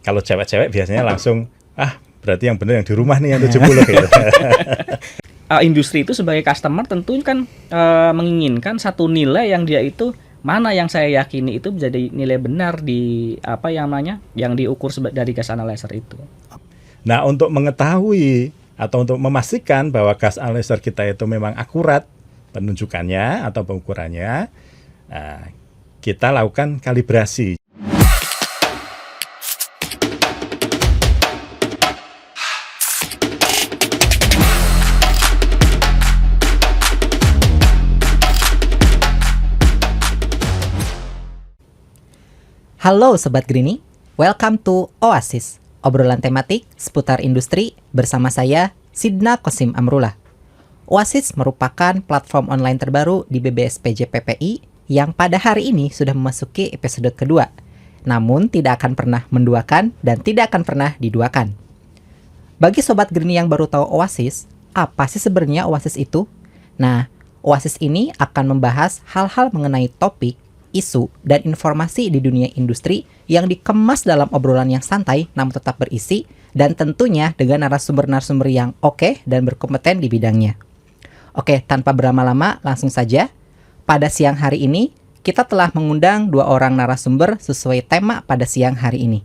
Kalau cewek-cewek biasanya langsung, berarti yang benar yang di rumah nih yang 70 gitu. Industri itu sebagai customer tentu kan menginginkan satu nilai yang dia itu mana yang saya yakini itu menjadi nilai benar di yang diukur dari gas analyzer itu. Nah, untuk mengetahui atau untuk memastikan bahwa gas analyzer kita itu memang akurat penunjukannya atau pengukurannya, kita lakukan kalibrasi. Halo Sobat Greeny, welcome to Oasis, obrolan tematik seputar industri bersama saya, Sidna Kosim Amrullah. Oasis merupakan platform online terbaru di BBSPJ PPI yang pada hari ini sudah memasuki episode kedua, namun tidak akan pernah menduakan dan tidak akan pernah diduakan. Bagi Sobat Greeny yang baru tahu Oasis, apa sih sebenarnya Oasis itu? Nah, Oasis ini akan membahas hal-hal mengenai topik, isu, dan informasi di dunia industri yang dikemas dalam obrolan yang santai namun tetap berisi dan tentunya dengan narasumber-narasumber yang oke dan berkompeten di bidangnya. Oke, tanpa berlama-lama langsung saja. Pada siang hari ini, kita telah mengundang 2 orang narasumber sesuai tema pada siang hari ini.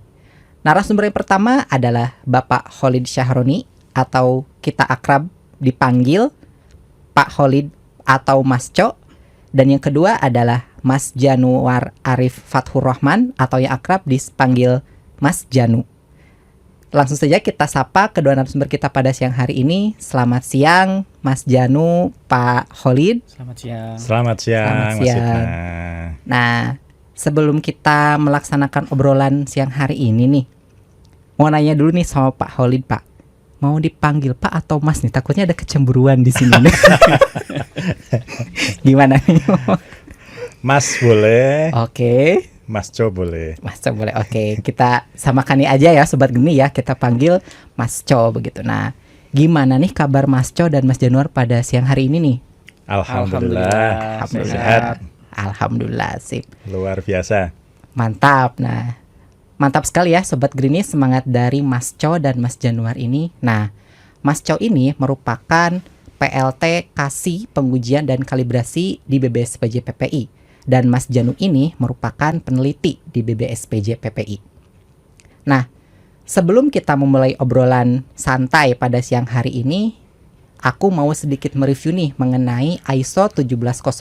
Narasumber yang pertama adalah Bapak Khalid Syahroni atau kita akrab dipanggil Pak Khalid atau Mas Co. Dan yang kedua adalah Mas Januar Arif Fathur Rahman atau yang akrab dipanggil Mas Janu. Langsung saja kita sapa kedua narasumber kita pada siang hari ini. Selamat siang Mas Janu, Pak Khalid. Selamat siang. Selamat siang, Mas Sidna. Nah, sebelum kita melaksanakan obrolan siang hari ini nih, mau nanya dulu nih sama Pak Khalid, Pak. Mau dipanggil Pak atau Mas nih? Takutnya ada kecemburuan di sini. Gimana nih? Mas boleh. Oke. Mas Co boleh. Mas Co boleh. Oke, kita samakan nih aja ya Sobat Geni ya. Kita panggil Mas Co begitu. Nah, gimana nih kabar Mas Co dan Mas Januar pada siang hari ini nih? Alhamdulillah. Sehat. Alhamdulillah, sip. Luar biasa. Mantap. Nah, mantap sekali ya Sobat Geni, semangat dari Mas Co dan Mas Januar ini. Nah, Mas Co ini merupakan PLT Kasih Pengujian dan Kalibrasi di BBSPJ PPI. Dan Mas Janu ini merupakan peneliti di BBSPJ PPI. Nah, sebelum kita memulai obrolan santai pada siang hari ini, aku mau sedikit mereview nih mengenai ISO 17025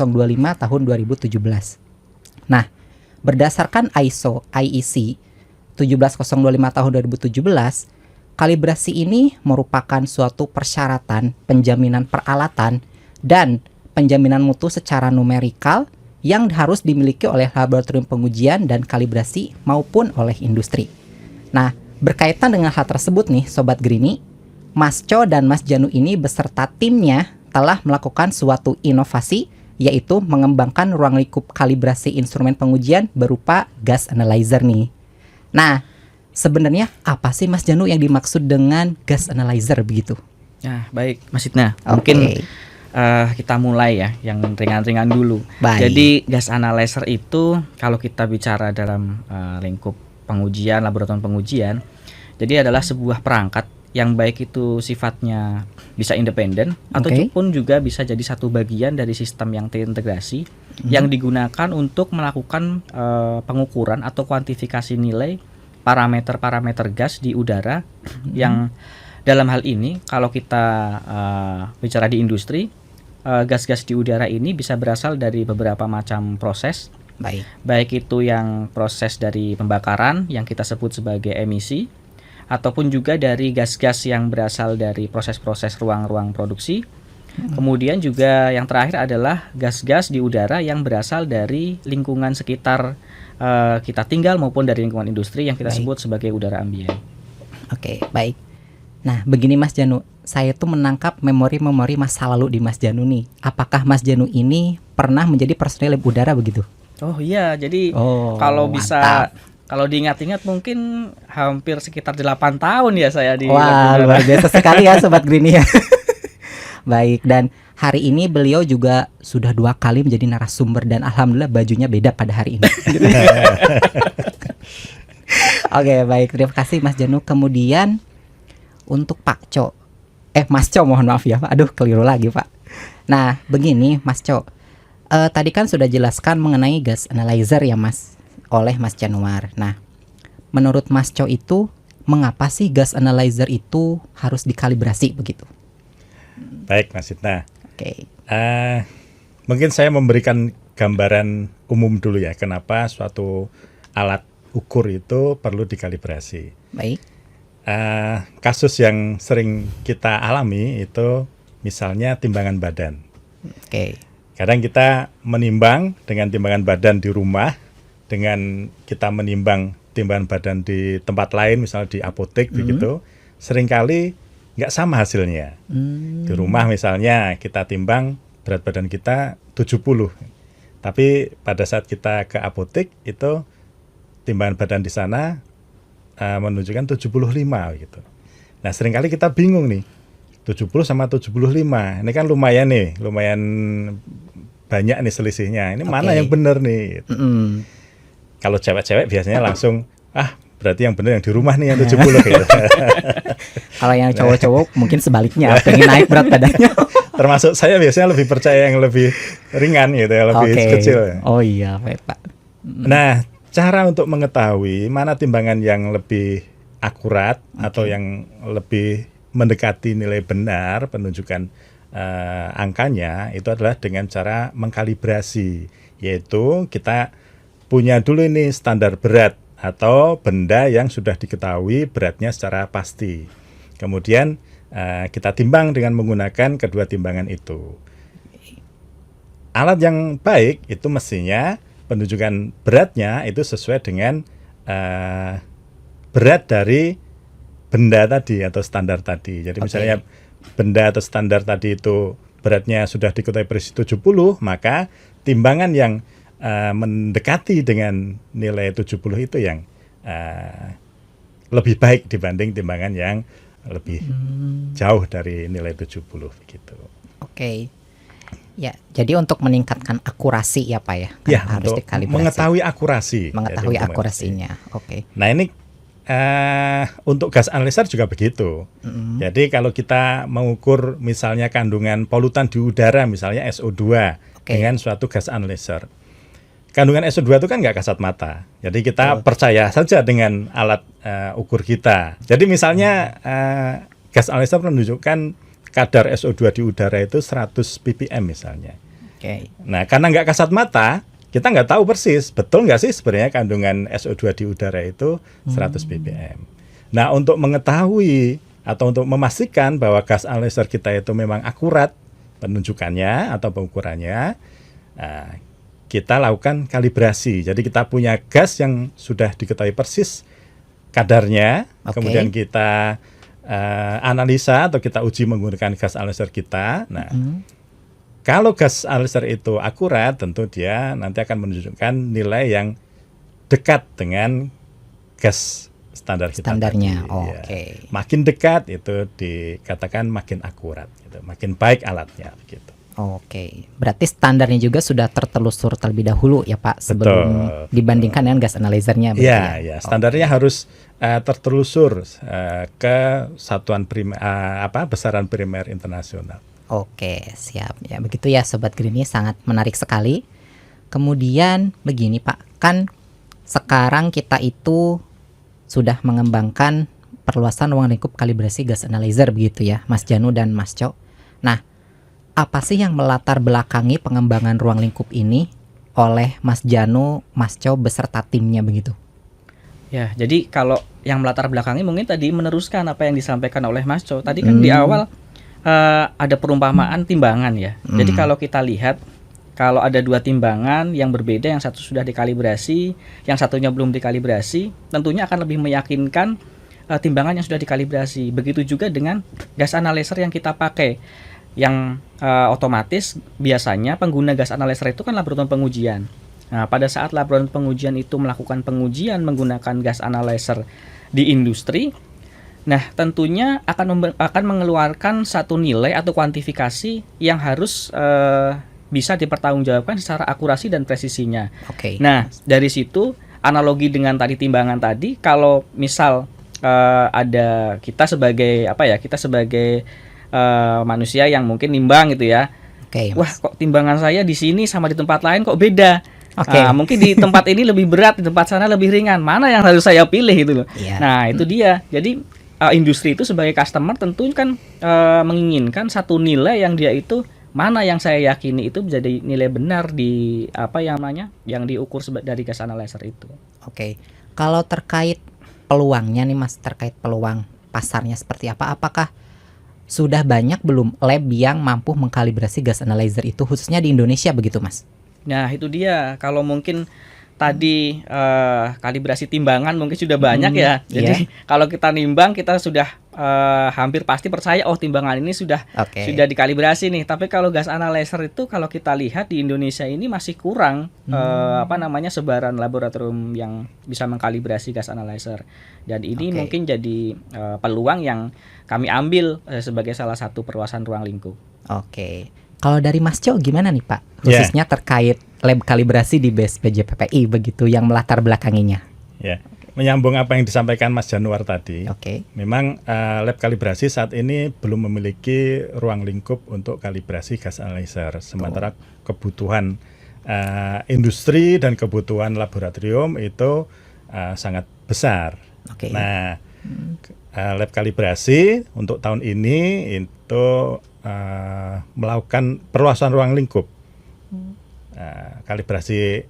tahun 2017. Nah, berdasarkan ISO IEC 17025 tahun 2017, kalibrasi ini merupakan suatu persyaratan penjaminan peralatan dan penjaminan mutu secara numerikal yang harus dimiliki oleh laboratorium pengujian dan kalibrasi maupun oleh industri. Nah, berkaitan dengan hal tersebut nih Sobat Greeny, Mas Co dan Mas Janu ini beserta timnya telah melakukan suatu inovasi, yaitu mengembangkan ruang lingkup kalibrasi instrumen pengujian berupa gas analyzer nih. Nah, sebenarnya apa sih Mas Janu yang dimaksud dengan gas analyzer begitu? Nah, baik Mas Sidna. Oke. Mungkin kita mulai ya yang ringan-ringan dulu. Baik. Jadi gas analyzer itu kalau kita bicara dalam lingkup pengujian, laboratorium pengujian, jadi adalah sebuah perangkat yang baik itu sifatnya bisa independen ataupun juga bisa jadi satu bagian dari sistem yang terintegrasi yang digunakan untuk melakukan pengukuran atau kuantifikasi nilai parameter-parameter gas di udara yang dalam hal ini kalau kita bicara di industri, gas-gas di udara ini bisa berasal dari beberapa macam proses. Baik itu yang proses dari pembakaran yang kita sebut sebagai emisi, ataupun juga dari gas-gas yang berasal dari proses-proses ruang-ruang produksi. Kemudian juga yang terakhir adalah gas-gas di udara yang berasal dari lingkungan sekitar kita tinggal maupun dari lingkungan industri yang kita sebut sebagai udara ambien. Oke, baik. Nah, begini Mas Janu, saya tuh menangkap memori-memori masa lalu di Mas Janu nih. Apakah Mas Janu ini pernah menjadi personil lab udara begitu? Oh iya, jadi kalau bisa, kalau diingat-ingat mungkin hampir sekitar 8 tahun ya saya di Wah, luar biasa sekali ya Sobat Greeny ya. Baik, dan hari ini beliau juga sudah 2 kali menjadi narasumber dan alhamdulillah bajunya beda pada hari ini. Oke, baik. Terima kasih Mas Janu. Kemudian untuk Pak Co. Mas Co, mohon maaf ya Pak. Aduh, keliru lagi Pak. Nah, begini Mas Co. Tadi kan sudah jelaskan mengenai gas analyzer ya Mas, oleh Mas Januar. Nah, menurut Mas Co itu, mengapa sih gas analyzer itu harus dikalibrasi begitu? Baik Mas Sidna. Oke. Mungkin saya memberikan gambaran umum dulu ya, kenapa suatu alat ukur itu perlu dikalibrasi. Baik. Kasus yang sering kita alami itu misalnya timbangan badan. Oke. Kadang kita menimbang dengan timbangan badan di rumah, dengan kita menimbang timbangan badan di tempat lain, misalnya di apotek begitu, seringkali nggak sama hasilnya. Di rumah misalnya kita timbang berat badan kita 70, tapi pada saat kita ke apotek itu timbangan badan di sana menunjukkan 75 gitu. Nah, seringkali kita bingung nih, 70 sama 75. Ini kan lumayan banyak nih selisihnya. Ini mana yang benar nih? Gitu. Kalau cewek-cewek biasanya langsung berarti yang benar yang di rumah nih yang 70 gitu. Kalau yang cowok-cowok mungkin sebaliknya, pengen naik berat badannya. Termasuk saya biasanya lebih percaya yang lebih ringan gitu ya, lebih kecil. Oh iya, baik Pak. Nah, cara untuk mengetahui mana timbangan yang lebih akurat atau yang lebih mendekati nilai benar penunjukan angkanya itu adalah dengan cara mengkalibrasi, yaitu kita punya dulu ini standar berat atau benda yang sudah diketahui beratnya secara pasti. Kemudian kita timbang dengan menggunakan kedua timbangan itu. Alat yang baik itu mestinya penunjukan beratnya itu sesuai dengan berat dari benda tadi atau standar tadi. Jadi misalnya benda atau standar tadi itu beratnya sudah diketahui persis 70, maka timbangan yang mendekati dengan nilai 70 itu yang lebih baik dibanding timbangan yang lebih jauh dari nilai 70 gitu. Oke. Ya, jadi untuk meningkatkan akurasi ya Pak ya, Ya, harus untuk dikalibrasi. mengetahui akurasi. Mengetahui Jadi, akurasinya. Oke. Nah, ini untuk gas analyzer juga begitu. Jadi kalau kita mengukur misalnya kandungan polutan di udara, misalnya SO2 dengan suatu gas analyzer, kandungan SO2 itu kan nggak kasat mata. Jadi kita percaya saja dengan alat ukur kita. Jadi misalnya gas analyzer menunjukkan kadar SO2 di udara itu 100 ppm misalnya. Nah, karena nggak kasat mata, kita nggak tahu persis, betul nggak sih sebenarnya kandungan SO2 di udara itu 100 ppm. Nah, untuk mengetahui atau untuk memastikan bahwa gas analyzer kita itu memang akurat penunjukannya atau pengukurannya, kita lakukan kalibrasi. Jadi kita punya gas yang sudah diketahui persis kadarnya, kemudian kita analisa atau kita uji menggunakan gas analyzer kita. Nah, kalau gas analyzer itu akurat, tentu dia nanti akan menunjukkan nilai yang dekat dengan gas standar kita. Standarnya, Ya. Makin dekat itu dikatakan makin akurat, gitu. Makin baik alatnya, gitu. Berarti standarnya juga sudah tertelusur terlebih dahulu ya Pak sebelum dibandingkan dengan gas analyzernya. Ya, standarnya harus tertelusur ke satuan besaran primer internasional. Oke, siap. Ya, begitu ya Sobat Green, sangat menarik sekali. Kemudian begini Pak, kan sekarang kita itu sudah mengembangkan perluasan ruang lingkup kalibrasi gas analyzer begitu ya, Mas Janu dan Mas Co. Nah, apa sih yang melatar belakangi pengembangan ruang lingkup ini oleh Mas Janu, Mas Co beserta timnya begitu? Ya, jadi kalau yang melatar belakangi mungkin tadi meneruskan apa yang disampaikan oleh Mas Co. Tadi kan di awal ada perumpamaan timbangan ya. Jadi kalau kita lihat, kalau ada dua timbangan yang berbeda, yang satu sudah dikalibrasi, yang satunya belum dikalibrasi, tentunya akan lebih meyakinkan timbangan yang sudah dikalibrasi. Begitu juga dengan gas analyzer yang kita pakai, yang otomatis biasanya pengguna gas analyzer itu kan laboratorium pengujian. Nah, pada saat laboratorium pengujian itu melakukan pengujian menggunakan gas analyzer di industri, nah tentunya akan mengeluarkan satu nilai atau kuantifikasi yang harus bisa dipertanggungjawabkan secara akurasi dan presisinya. Nah, dari situ analogi dengan tadi timbangan tadi, kalau misal ada kita sebagai manusia yang mungkin nimbang gitu ya. Oke, Wah, Mas. kok timbangan saya di sini sama di tempat lain kok beda. Oke. Mungkin di tempat ini lebih berat, di tempat sana lebih ringan. Mana yang harus saya pilih gitu loh. Iya. Nah, itu dia. Jadi industri itu sebagai customer tentu kan menginginkan satu nilai yang dia itu mana yang saya yakini itu menjadi nilai benar di yang diukur dari gas analyzer itu. Oke. Kalau terkait peluangnya nih Mas, terkait peluang pasarnya seperti apa? Apakah sudah banyak belum lab yang mampu mengkalibrasi gas analyzer itu khususnya di Indonesia begitu Mas? Nah, itu dia. Kalau mungkin tadi kalibrasi timbangan mungkin sudah banyak ya. Jadi kalau kita nimbang kita sudah hampir pasti percaya timbangan ini sudah dikalibrasi nih. Tapi kalau gas analyzer itu kalau kita lihat di Indonesia ini masih kurang sebaran laboratorium yang bisa mengkalibrasi gas analyzer. Dan ini mungkin jadi peluang yang kami ambil sebagai salah satu perluasan ruang lingkup. Oke. Kalau dari Mas Co gimana nih Pak? Khususnya terkait lab kalibrasi di BSPJ PPI begitu yang melatar belakanginya. Ya, menyambung apa yang disampaikan Mas Januar tadi. Oke. Memang lab kalibrasi saat ini belum memiliki ruang lingkup untuk kalibrasi gas analyzer. Sementara kebutuhan industri dan kebutuhan laboratorium itu sangat besar. Oke. Nah, lab kalibrasi untuk tahun ini itu melakukan perluasan ruang lingkup kalibrasi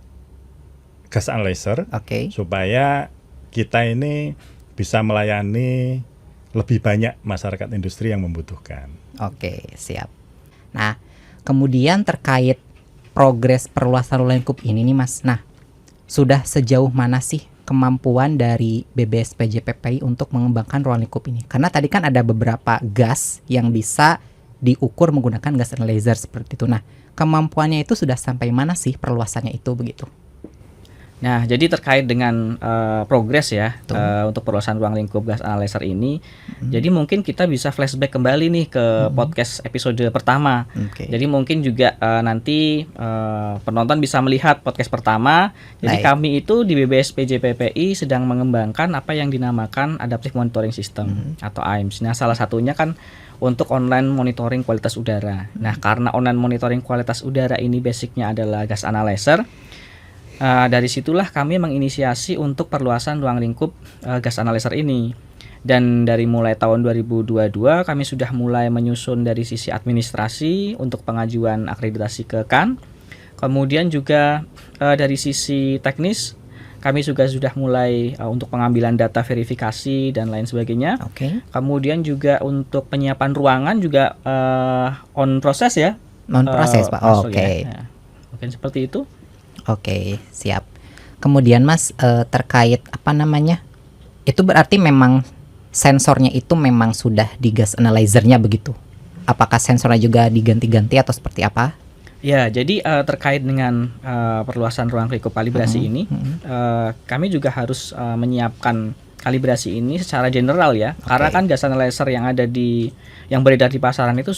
gas analyzer supaya kita ini bisa melayani lebih banyak masyarakat industri yang membutuhkan. Oke, siap. Nah, kemudian terkait progres perluasan ruang lingkup ini nih Mas. Nah, sudah sejauh mana sih kemampuan dari BBSPJ PPI untuk mengembangkan ruang lingkup ini? Karena tadi kan ada beberapa gas yang bisa diukur menggunakan gas analyzer seperti itu. Nah, kemampuannya itu sudah sampai mana sih perluasannya itu begitu? Nah, jadi terkait dengan progres ya untuk perluasan ruang lingkup gas analyzer ini, jadi mungkin kita bisa flashback kembali nih ke podcast episode pertama. Jadi mungkin juga nanti penonton bisa melihat podcast pertama. Jadi kami itu di BBSPJ PPI sedang mengembangkan apa yang dinamakan Adaptive Monitoring System atau AIMS. Nah, salah satunya kan untuk online monitoring kualitas udara. Nah, karena online monitoring kualitas udara ini basicnya adalah gas analyzer, dari situlah kami menginisiasi untuk perluasan ruang lingkup gas analyzer ini. Dan dari mulai tahun 2022 kami sudah mulai menyusun dari sisi administrasi untuk pengajuan akreditasi ke KAN. Kemudian juga dari sisi teknis kami juga sudah mulai untuk pengambilan data verifikasi dan lain sebagainya. Kemudian juga untuk penyiapan ruangan juga on proses ya. On proses Pak. Ya. Mungkin seperti itu. Oke, siap. Kemudian Mas terkait itu berarti memang sensornya itu memang sudah di gas analyzer-nya begitu? Apakah sensornya juga diganti-ganti atau seperti apa? Ya, jadi terkait dengan perluasan ruang lingkup kalibrasi ini, kami juga harus menyiapkan kalibrasi ini secara general ya, karena kan gas analyzer yang beredar di pasaran itu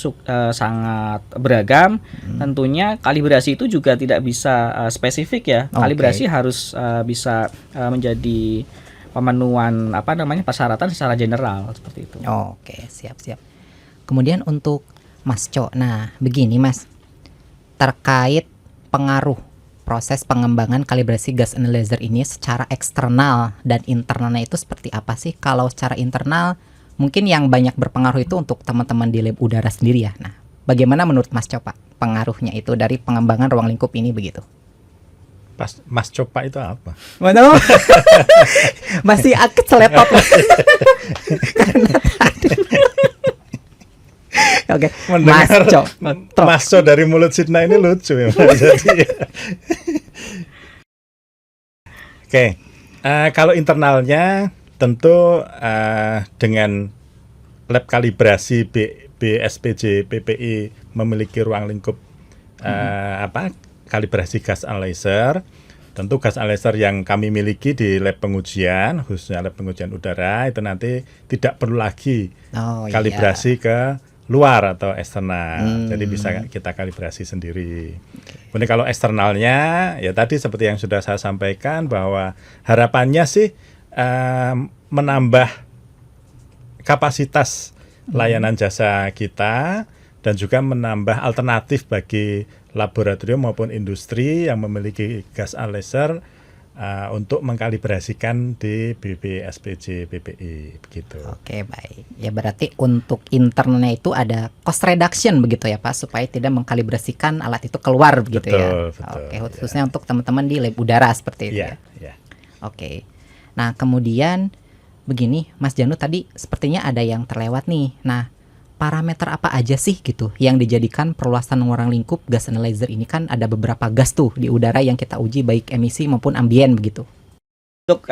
sangat beragam. Tentunya kalibrasi itu juga tidak bisa spesifik ya. Kalibrasi harus bisa menjadi pemenuhan persyaratan secara general seperti itu. Oke, siap. Kemudian untuk Mas Co, nah begini Mas. Terkait pengaruh proses pengembangan kalibrasi gas analyzer ini secara eksternal dan internalnya itu seperti apa sih? Kalau secara internal mungkin yang banyak berpengaruh itu untuk teman-teman di lab udara sendiri ya. Nah, bagaimana menurut Mas Copa pengaruhnya itu dari pengembangan ruang lingkup ini begitu? Mas Copa itu apa? Mana? Masih keselepot. Oke, mendengar Mas Co dari mulut Sidna ini lucu ya. Oke, kalau internalnya tentu dengan lab kalibrasi BSPJ PPI memiliki ruang lingkup kalibrasi gas analyzer. Tentu gas analyzer yang kami miliki di lab pengujian, khususnya lab pengujian udara, itu nanti tidak perlu lagi kalibrasi ke luar atau eksternal. Jadi bisa kita kalibrasi sendiri. Kemudian kalau eksternalnya, ya tadi seperti yang sudah saya sampaikan bahwa harapannya sih menambah kapasitas layanan jasa kita dan juga menambah alternatif bagi laboratorium maupun industri yang memiliki gas analyzer untuk mengkalibrasikan di BPSPJ BPI begitu. Oke, baik. Ya berarti untuk internalnya itu ada cost reduction begitu ya Pak, supaya tidak mengkalibrasikan alat itu keluar begitu ya. Betul, Oke, khususnya untuk teman-teman di lab udara seperti itu ya. Iya. Oke. Nah, kemudian begini, Mas Janu tadi sepertinya ada yang terlewat nih. Nah, parameter apa aja sih gitu yang dijadikan perluasan ruang lingkup gas analyzer ini? Kan ada beberapa gas tuh di udara yang kita uji baik emisi maupun ambien begitu. Untuk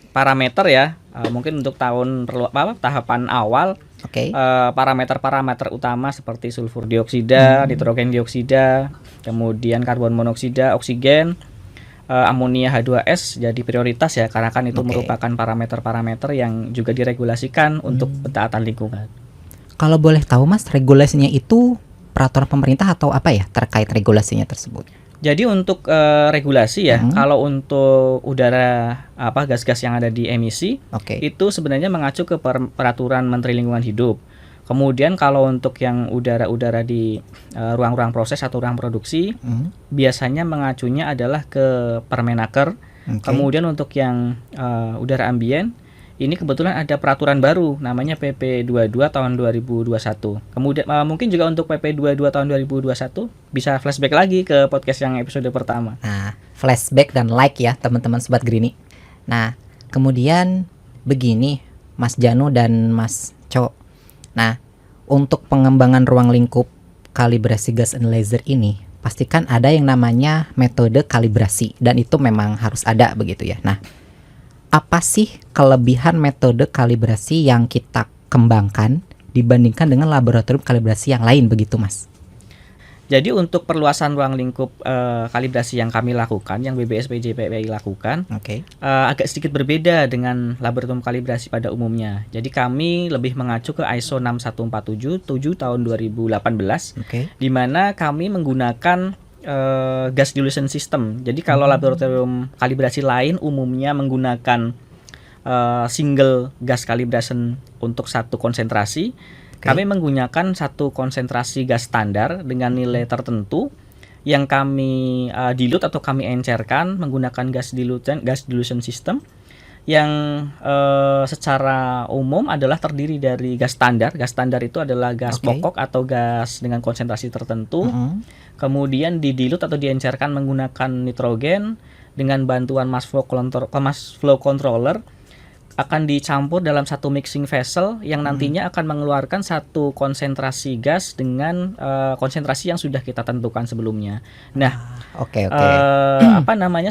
parameter ya, mungkin untuk tahapan awal, Oke. parameter-parameter utama seperti sulfur dioksida, nitrogen dioksida, kemudian karbon monoksida, oksigen, amonia H2S jadi prioritas ya, karena kan itu Oke. merupakan parameter-parameter yang juga diregulasikan untuk pentaatan lingkungan. Kalau boleh tahu Mas, regulasinya itu peraturan pemerintah atau apa ya terkait regulasinya tersebut? Jadi untuk regulasi ya, kalau untuk udara gas-gas yang ada di emisi, Oke. itu sebenarnya mengacu ke peraturan Menteri Lingkungan Hidup. Kemudian kalau untuk yang udara-udara di ruang-ruang proses atau ruang produksi, biasanya mengacunya adalah ke Permenaker. Oke. Kemudian untuk yang udara ambien, ini kebetulan ada peraturan baru namanya PP 22 tahun 2021. Kemudian mungkin juga untuk PP 22 tahun 2021 bisa flashback lagi ke podcast yang episode pertama. Nah, flashback dan like ya teman-teman Sobat Grini. Nah, kemudian begini Mas Janu dan Mas Co. Nah, untuk pengembangan ruang lingkup kalibrasi gas analyzer ini, pastikan ada yang namanya metode kalibrasi dan itu memang harus ada begitu ya. Nah, apa sih kelebihan metode kalibrasi yang kita kembangkan dibandingkan dengan laboratorium kalibrasi yang lain begitu Mas? Jadi untuk perluasan ruang lingkup kalibrasi yang kami lakukan, yang BPSPJ BPI lakukan, Oke. agak sedikit berbeda dengan laboratorium kalibrasi pada umumnya. Jadi kami lebih mengacu ke ISO 6147 tahun 2018, Oke. di mana kami menggunakan gas dilution system. Jadi kalau laboratorium kalibrasi lain umumnya menggunakan single gas calibration untuk satu konsentrasi, kami menggunakan satu konsentrasi gas standar dengan nilai tertentu yang kami dilute atau kami encerkan menggunakan gas dilution system yang secara umum adalah terdiri dari gas standar. Gas standar itu adalah gas pokok atau gas dengan konsentrasi tertentu. Kemudian didilut atau diencerkan menggunakan nitrogen dengan bantuan mass flow controller, akan dicampur dalam satu mixing vessel yang nantinya akan mengeluarkan satu konsentrasi gas dengan konsentrasi yang sudah kita tentukan sebelumnya. Nah,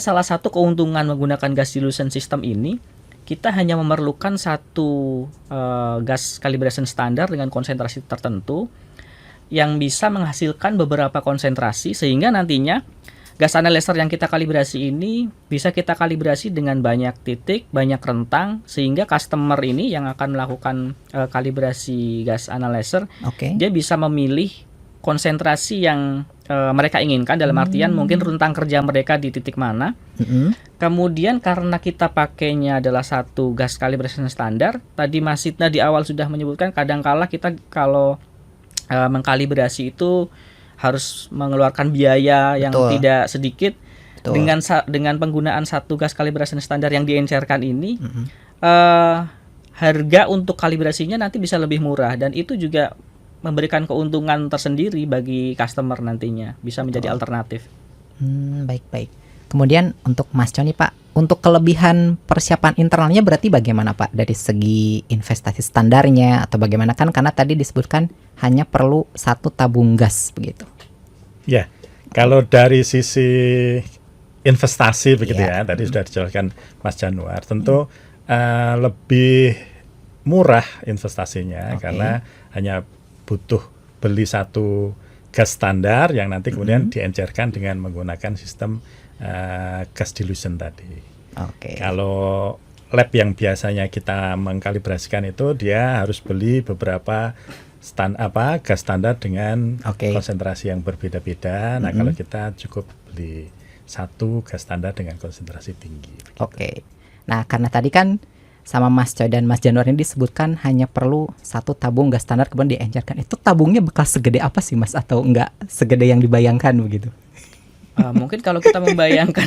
salah satu keuntungan menggunakan gas dilution system ini, kita hanya memerlukan satu gas calibration standar dengan konsentrasi tertentu yang bisa menghasilkan beberapa konsentrasi, sehingga nantinya gas analyzer yang kita kalibrasi ini bisa kita kalibrasi dengan banyak titik, banyak rentang, sehingga customer ini yang akan melakukan kalibrasi gas analyzer, dia bisa memilih konsentrasi yang mereka inginkan, dalam artian mungkin rentang kerja mereka di titik mana. Kemudian karena kita pakainya adalah satu gas calibration standar, tadi Mas Sidna di awal sudah menyebutkan kadangkala kita kalau mengkalibrasi itu harus mengeluarkan biaya yang tidak sedikit. Dengan penggunaan satu gas calibration standar yang diencerkan ini, harga untuk kalibrasinya nanti bisa lebih murah, dan itu juga memberikan keuntungan tersendiri bagi customer nantinya, bisa menjadi alternatif. Baik. Kemudian untuk Mas Coni Pak, untuk kelebihan persiapan internalnya berarti bagaimana Pak? Dari segi investasi standarnya atau bagaimana, kan karena tadi disebutkan hanya perlu satu tabung gas begitu. Ya, kalau dari sisi investasi begitu ya, tadi sudah dijelaskan Mas Januar, tentu lebih murah investasinya karena hanya butuh beli satu gas standar yang nanti kemudian diencerkan dengan menggunakan sistem gas dilution tadi. Kalau lab yang biasanya kita mengkalibrasikan itu dia harus beli beberapa gas standar dengan Oke. konsentrasi yang berbeda-beda. Nah, kalau kita cukup beli satu gas standar dengan konsentrasi tinggi. Oke. Nah, karena tadi kan sama Mas Coy dan Mas Januar ini disebutkan hanya perlu satu tabung gas standar kemudian diencerkan. Itu tabungnya bakal segede apa sih Mas, atau enggak segede yang dibayangkan begitu? Mungkin kalau kita membayangkan,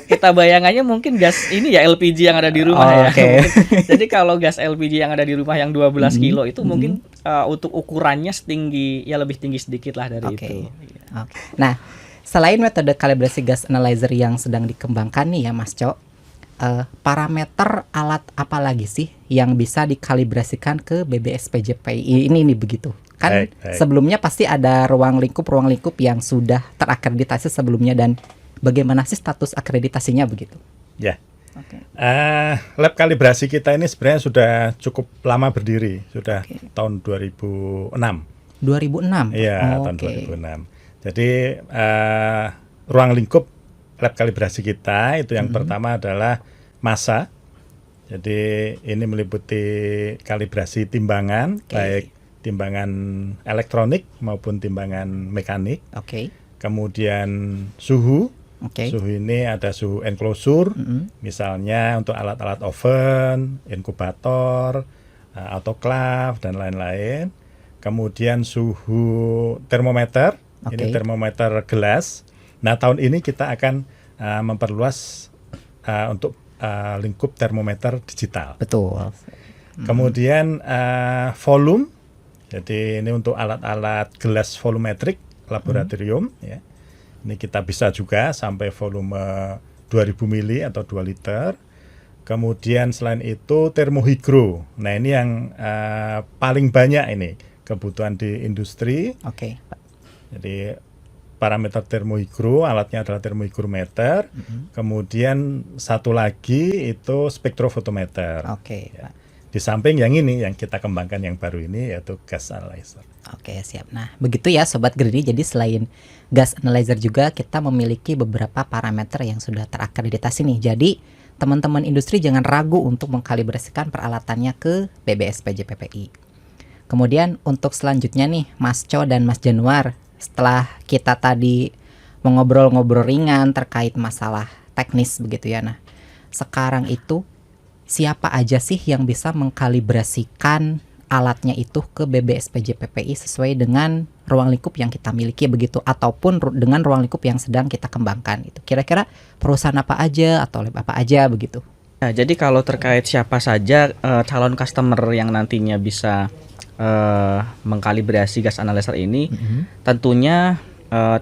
kita bayangannya mungkin gas ini ya LPG yang ada di rumah ya. Oke. Jadi kalau gas LPG yang ada di rumah yang 12 kilo itu mungkin untuk ukurannya setinggi, ya lebih tinggi sedikit lah dari Oke. itu. Oke. Nah, selain metode kalibrasi gas analyzer yang sedang dikembangkan nih ya Mas Co, parameter alat apa lagi sih yang bisa dikalibrasikan ke BBSPJPI ini nih begitu? Kan Baik, baik. sebelumnya pasti ada ruang lingkup yang sudah terakreditasi sebelumnya, dan bagaimana sih status akreditasinya begitu? Ya. Oke. Lab kalibrasi kita ini sebenarnya sudah cukup lama berdiri, sudah tahun 2006. 2006. Iya, tahun 2006. Jadi ruang lingkup lab kalibrasi kita itu yang pertama adalah massa. Jadi ini meliputi kalibrasi timbangan, baik timbangan elektronik maupun timbangan mekanik. Oke. Kemudian suhu. Oke. Suhu ini ada suhu enclosure, misalnya untuk alat-alat oven, inkubator, autoclave dan lain-lain. Kemudian suhu termometer, ini Oke. termometer gelas. Nah, tahun ini kita akan memperluas untuk lingkup termometer digital. Betul. Kemudian volume, jadi ini untuk alat-alat gelas volumetrik laboratorium. Ya. Ini kita bisa juga sampai volume 2000 mili atau 2 liter. Kemudian selain itu termohigro. Nah, ini yang paling banyak ini kebutuhan di industri. Oke. Jadi parameter termohigro, alatnya adalah termohigrometer. Kemudian satu lagi itu spektrofotometer. Oke. Ya. Di samping yang ini yang kita kembangkan yang baru ini yaitu gas analyzer. Oke, siap. Nah, begitu ya Sobat Greedy. Jadi selain gas analyzer juga kita memiliki beberapa parameter yang sudah terakreditasi nih. Jadi teman-teman industri jangan ragu untuk mengkalibrasikan peralatannya ke BBSPJPPI. Kemudian untuk selanjutnya nih Mas Co dan Mas Januar, setelah kita tadi mengobrol-ngobrol ringan terkait masalah teknis begitu ya. Nah, sekarang itu siapa aja sih yang bisa mengkalibrasikan alatnya itu ke BBSPJPPI sesuai dengan ruang lingkup yang kita miliki begitu, ataupun dengan ruang lingkup yang sedang kita kembangkan itu. Kira-kira perusahaan apa aja atau lab apa aja begitu. Nah, jadi kalau terkait siapa saja calon customer yang nantinya bisa mengkalibrasi gas analyzer ini, tentunya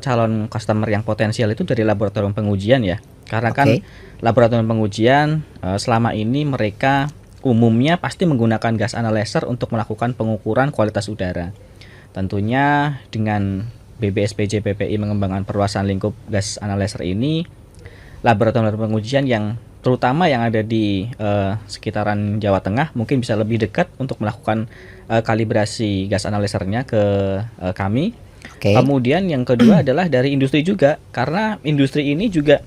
calon customer yang potensial itu dari laboratorium pengujian ya. Karena kan laboratorium pengujian selama ini mereka umumnya pasti menggunakan gas analyzer untuk melakukan pengukuran kualitas udara. Tentunya dengan BBSPJPPI mengembangkan perluasan lingkup gas analyzer ini, laboratorium pengujian yang terutama yang ada di sekitaran Jawa Tengah mungkin bisa lebih dekat untuk melakukan kalibrasi gas analyzernya ke kami. Kemudian yang kedua adalah dari industri juga, karena industri ini juga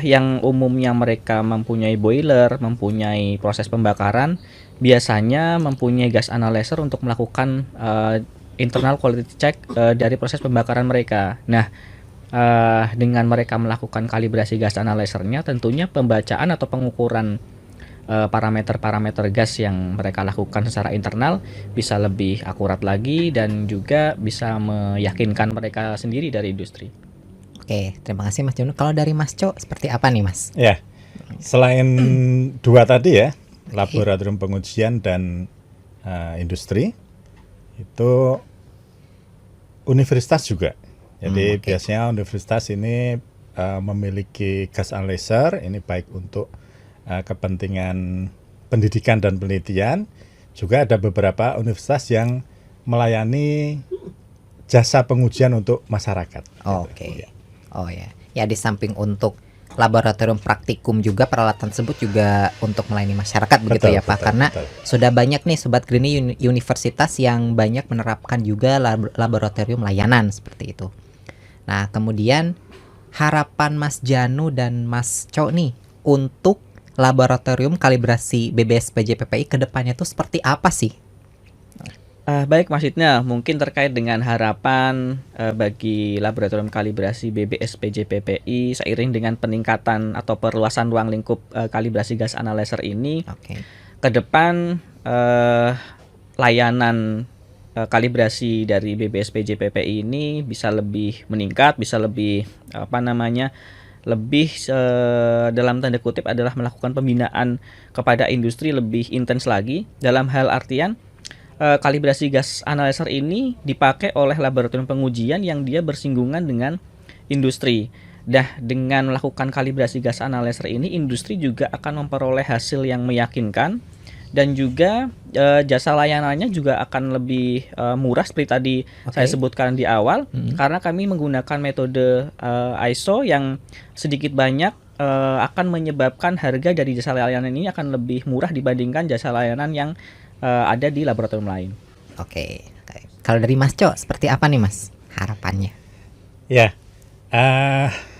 yang umumnya mereka mempunyai boiler, mempunyai proses pembakaran, biasanya mempunyai gas analyzer untuk melakukan internal quality check dari proses pembakaran mereka. Nah, dengan mereka melakukan kalibrasi gas analyzernya, tentunya pembacaan atau pengukuran parameter-parameter gas yang mereka lakukan secara internal bisa lebih akurat lagi dan juga bisa meyakinkan mereka sendiri dari industri. Oke, terima kasih Mas Jono. Kalau dari Mas Co, seperti apa nih Mas? Ya, selain dua tadi ya, laboratorium pengujian dan industri, itu universitas juga. Jadi biasanya universitas ini memiliki gas analyzer, ini baik untuk kepentingan pendidikan dan penelitian. Juga ada beberapa universitas yang melayani jasa pengujian untuk masyarakat. Oke. Oh ya, ya di samping untuk laboratorium praktikum juga peralatan tersebut juga untuk melayani masyarakat begitu ya Pak, karena sudah banyak nih Sobat Greeny universitas yang banyak menerapkan juga laboratorium layanan seperti itu. Nah kemudian harapan Mas Janu dan Mas Co nih untuk laboratorium kalibrasi BBSPJ PPI ke depannya tuh seperti apa sih? Baik, maksudnya mungkin terkait dengan harapan bagi laboratorium kalibrasi BBSPJ PPI seiring dengan peningkatan atau perluasan ruang lingkup kalibrasi gas analyzer ini, Oke. ke depan layanan kalibrasi dari BBSPJ PPI ini bisa lebih meningkat, bisa lebih lebih dalam tanda kutip adalah melakukan pembinaan kepada industri lebih intens lagi, dalam hal artian kalibrasi gas analyzer ini dipakai oleh laboratorium pengujian yang dia bersinggungan dengan industri. Dengan melakukan kalibrasi gas analyzer ini, industri juga akan memperoleh hasil yang meyakinkan, dan juga jasa layanannya juga akan lebih murah seperti tadi saya sebutkan di awal, karena kami menggunakan metode ISO yang sedikit banyak akan menyebabkan harga dari jasa layanan ini akan lebih murah dibandingkan jasa layanan yang ada di laboratorium lain. Oke. Kalau dari Mas Co, seperti apa nih Mas harapannya? Ya,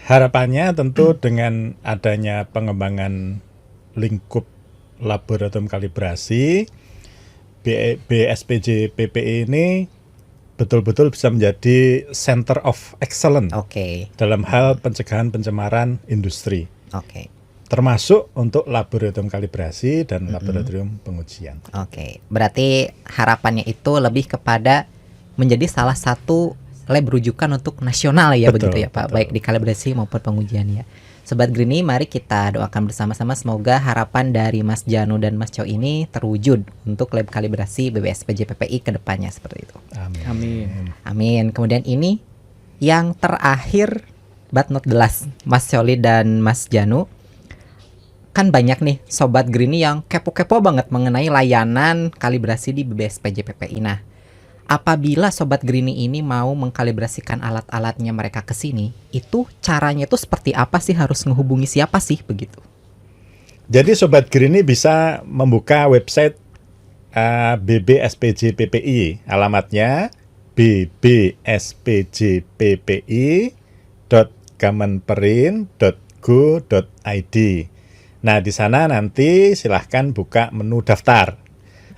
harapannya tentu dengan adanya pengembangan lingkup laboratorium kalibrasi, BSPJ PPI ini betul-betul bisa menjadi center of excellence dalam hal pencegahan pencemaran industri. Termasuk untuk laboratorium kalibrasi dan laboratorium pengujian. Berarti harapannya itu lebih kepada menjadi salah satu lab rujukan untuk nasional ya, begitu ya Pak, baik di kalibrasi maupun pengujian ya. Sobat Greenie, mari kita doakan bersama-sama semoga harapan dari Mas Janu dan Mas Co ini terwujud untuk lab kalibrasi BBSPJ PPI ke depannya seperti itu. Amin. Kemudian ini yang terakhir but not the last, Mas Coli dan Mas Janu. Kan banyak nih Sobat Greenie yang kepo-kepo banget mengenai layanan kalibrasi di BBSPJ PPI. Nah, apabila Sobat Greenie ini mau mengkalibrasikan alat-alatnya mereka ke sini, itu caranya itu seperti apa sih? Harus menghubungi siapa sih begitu? Jadi Sobat Greenie bisa membuka website BBSPJ PPI. Alamatnya bbspjppi.kemenperin.go.id. Nah, di sana nanti silahkan buka menu daftar.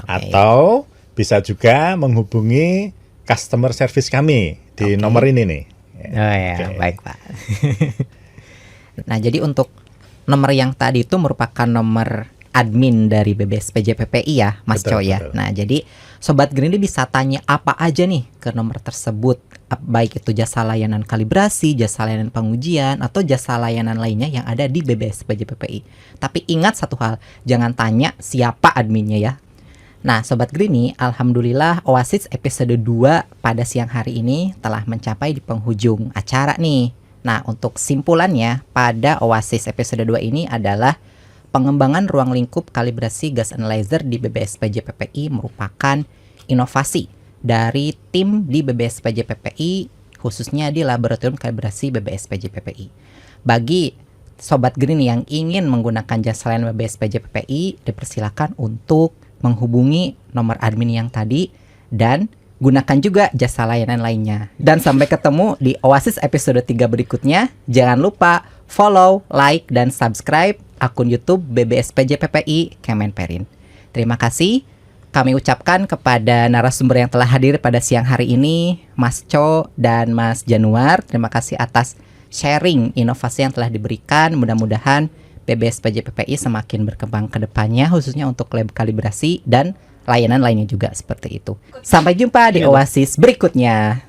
Atau bisa juga menghubungi customer service kami di nomor ini nih. Baik Pak. Nah, jadi untuk nomor yang tadi itu merupakan nomor admin dari BBSPJ PPI ya, Mas Co ya. Nah, jadi Sobat Greenie bisa tanya apa aja nih ke nomor tersebut, baik itu jasa layanan kalibrasi, jasa layanan pengujian, atau jasa layanan lainnya yang ada di BBSPJ PPI. Tapi ingat satu hal, jangan tanya siapa adminnya ya. Nah, Sobat Greenie, alhamdulillah Oasis episode 2 pada siang hari ini telah mencapai di penghujung acara nih. Nah, untuk simpulannya pada Oasis episode 2 ini adalah pengembangan ruang lingkup kalibrasi gas analyzer di BBSPJ PPI merupakan inovasi dari tim di BBSPJ PPI, khususnya di laboratorium kalibrasi BBSPJ PPI. Bagi Sobat Greenie yang ingin menggunakan jasa layanan BBSPJ PPI, dipersilakan untuk menghubungi nomor admin yang tadi dan gunakan juga jasa layanan lainnya. Dan sampai ketemu di Oasis episode 3 berikutnya. Jangan lupa follow, like, dan subscribe akun YouTube BBSPJ PPI Kemenperin. Terima kasih kami ucapkan kepada narasumber yang telah hadir pada siang hari ini, Mas Co dan Mas Januar. Terima kasih atas sharing inovasi yang telah diberikan. Mudah-mudahan BBSPJ PPI semakin berkembang ke depannya, khususnya untuk lab kalibrasi dan layanan lainnya juga seperti itu. Sampai jumpa di Oasis berikutnya.